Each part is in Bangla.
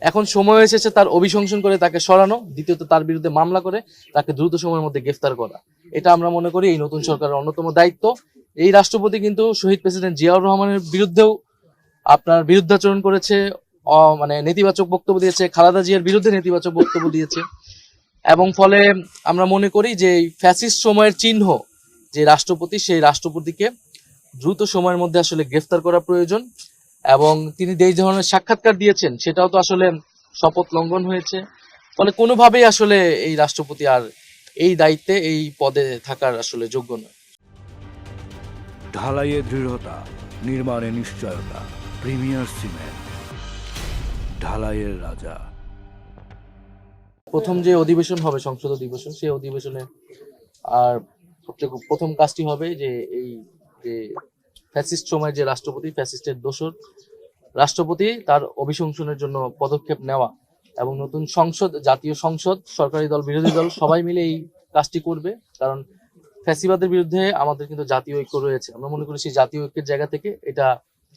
এখন সময় এসেছে তার অভিশংসন করে তাকে সরানো, দ্বিতীয়ত তার বিরুদ্ধে মামলা করে তাকে দ্রুত সময়ের মধ্যে গ্রেফতার করা। এটা আমরা মনে করি এই নতুন সরকারের অন্যতম দায়িত্ব। এই রাষ্ট্রপতি কিন্তু শহীদ প্রেসিডেন্ট জিয়াউর রহমানের বিরুদ্ধেও আপনার বিরুদ্ধাচরণ করেছে, মানে নেতিবাচক বক্তব্য দিয়েছে, খালেদা জিয়ার বিরুদ্ধে নেতিবাচক বক্তব্য দিয়েছে। এবং ফলে আমরা মনে করি যে ফ্যাসিস্ট সময়ের চিহ্ন যে রাষ্ট্রপতি, সেই রাষ্ট্রপতিকে দ্রুত সময়ের মধ্যে আসলে গ্রেফতার করা প্রয়োজন। এবং তিনি যেই ধরনের সাক্ষাৎকার দিয়েছেন সেটাও তো আসলে শপথ লঙ্ঘন হয়েছে। ফলে কোনোভাবেই আসলে এই রাষ্ট্রপতি আর এই দায়িত্বে এই পদে থাকার আসলে যোগ্য নয়। ঢালাইয়ে দৃঢ়তা, নির্মাণে নিশ্চয়তা। প্রিমিয়ার সিমেন্ট, ঢালাইয়ের রাজা। প্রথম যে অধিবেশন হবে, সংসদ অধিবেশন, সেই অধিবেশনে আর সবচেয়ে প্রথম কাজটি হবে যে এই যে ফ্যাসিস্ট সময়ের যে রাষ্ট্রপতি, ফ্যাসিস্টের দোসর রাষ্ট্রপতি, তার অভিশংসনের জন্য পদক্ষেপ নেওয়া। এবং নতুন সংসদ, জাতীয় সংসদ, সরকারি দল, বিরোধী দল সবাই মিলে এই কাজটি করবে। কারণ ফ্যাসিবাদের বিরুদ্ধে আমাদের কিন্তু জাতীয় ঐক্য রয়েছে। আমরা মনে করি সেই জাতীয় ঐক্যের জায়গা থেকে এটা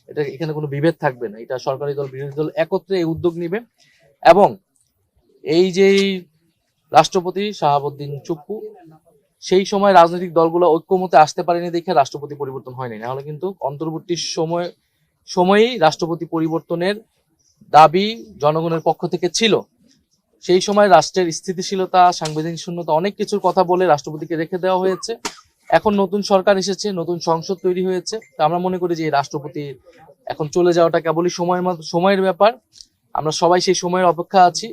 এটা এখানে কোনো বিভেদ থাকবে না। এটা সরকারি দল, বিরোধী দল একত্রে এই উদ্যোগ নিবে। এবং এই যে রাষ্ট্রপতি শাহাবুদ্দিন চুপ্পু, সেই সময় রাজনৈতিক দলগুলো ঐক্যমতে আসতে পারেনি দেখে রাষ্ট্রপতি পরিবর্তন হয়নি। নাহলে কিন্তু অন্তর্বর্তী সময়েই রাষ্ট্রপতি পরিবর্তনের দাবি জনগণের পক্ষ থেকে ছিল। সেই সময় রাষ্ট্রের স্থিতিশীলতা, সাংবিধানিক শূন্যতা, অনেক কিছুর কথা বলে রাষ্ট্রপতিকে রেখে দেওয়া হয়েছে। এখন নতুন সরকার এসেছে, নতুন সংসদ তৈরি হয়েছে। তা আমরা মনে করি যে এই রাষ্ট্রপতি এখন চলে যাওয়াটা কেবলই সময়ের ব্যাপার। আমরা সবাই সেই সময়ের অপেক্ষা আছি।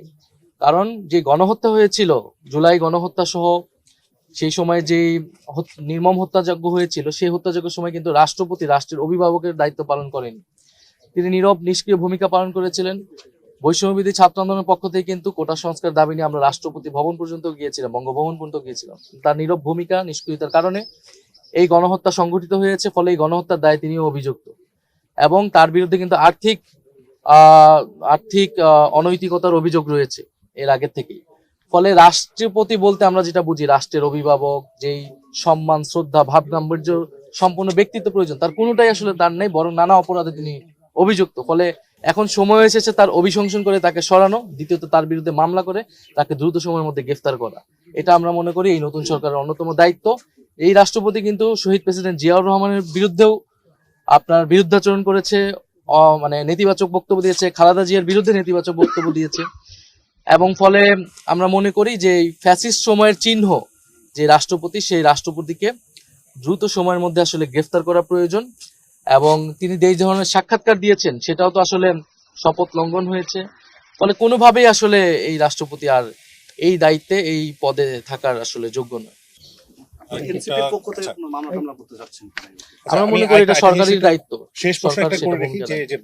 কারণ যে গণহত্যা হয়েছিল, জুলাই গণহত্যা সহ সেই সময় যে নির্মম হত্যাযজ্ঞ হয়েছিল, সেই হত্যাযজ্ঞের সময় কিন্তু রাষ্ট্রপতি রাষ্ট্রের অভিভাবকের দায়িত্ব পালন করেন। তিনি নীরব নিষ্ক্রিয় ভূমিকা পালন করেছিলেন। বৈষম্যবিরোধী ছাত্র আন্দোলনের পক্ষ থেকে কিন্তু কোটা সংস্কার দাবি নিয়ে আমরা রাষ্ট্রপতি ভবন পর্যন্ত গিয়েছিলাম, বঙ্গভবন পর্যন্ত গিয়েছিলাম। তার নীরব ভূমিকা, নিষ্ক্রিয়তার কারণে এই গণহত্যা সংঘটিত হয়েছে। ফলে এই গণহত্যার দায়ে তিনিও অভিযুক্ত। এবং তার বিরুদ্ধে কিন্তু আর্থিক অনৈতিকতার অভিযোগ রয়েছে এর আগের থেকেই। ফলে রাষ্ট্রপতি বলতে আমরা যেটা বুঝি, রাষ্ট্রের অভিভাবক, যেই সম্মান, শ্রদ্ধা, ভাব গাম্ভীর্য সম্পূর্ণ ব্যক্তিত্ব প্রয়োজন, তার কোনোটাই আসলে তার নেই, বরং নানা অপরাধে তিনি অভিযুক্ত। ফলে এখন সময় এসেছে তার অভিশংসন করে তাকে সরানো, দ্বিতীয়ত তার বিরুদ্ধে মামলা করে তাকে দ্রুত সময়ের মধ্যে গ্রেফতার করা। এটা আমরা মনে করি এই নতুন সরকারের অন্যতম দায়িত্ব। এই রাষ্ট্রপতি কিন্তু শহীদ প্রেসিডেন্ট জিয়াউর রহমানের বিরুদ্ধেও আপনার বিরুদ্ধাচরণ করেছে, মানে নেতিবাচক বক্তব্য দিয়েছে, খালেদা জিয়ার বিরুদ্ধে নেতিবাচক বক্তব্য দিয়েছে। এবং ফলে আমরা মনে করি যে ফ্যাসিস্ট সময়ের চিহ্ন যে রাষ্ট্রপতি, সেই রাষ্ট্রপতিকে দ্রুত সময়ের মধ্যে আসলে গ্রেফতার করা প্রয়োজন। এবং তিনি যেই ধরনের সাক্ষাৎকার দিয়েছেন সেটাও তো আসলে শপথ লঙ্ঘন হয়েছে। ফলে কোনোভাবেই আসলে এই রাষ্ট্রপতি আর এই দায়িত্বে এই পদে থাকার আসলে যোগ্য নয়। এনসিপির পক্ষ থেকে কোনো মামলা টামলা করতে যাচ্ছেন কিনা? আমরা মনে করি এটা সরকারি দায়িত্ব। শেষ প্রশ্ন সরকার একটা সেটা করে রাখি ভূমিকা যে রাখবে। যে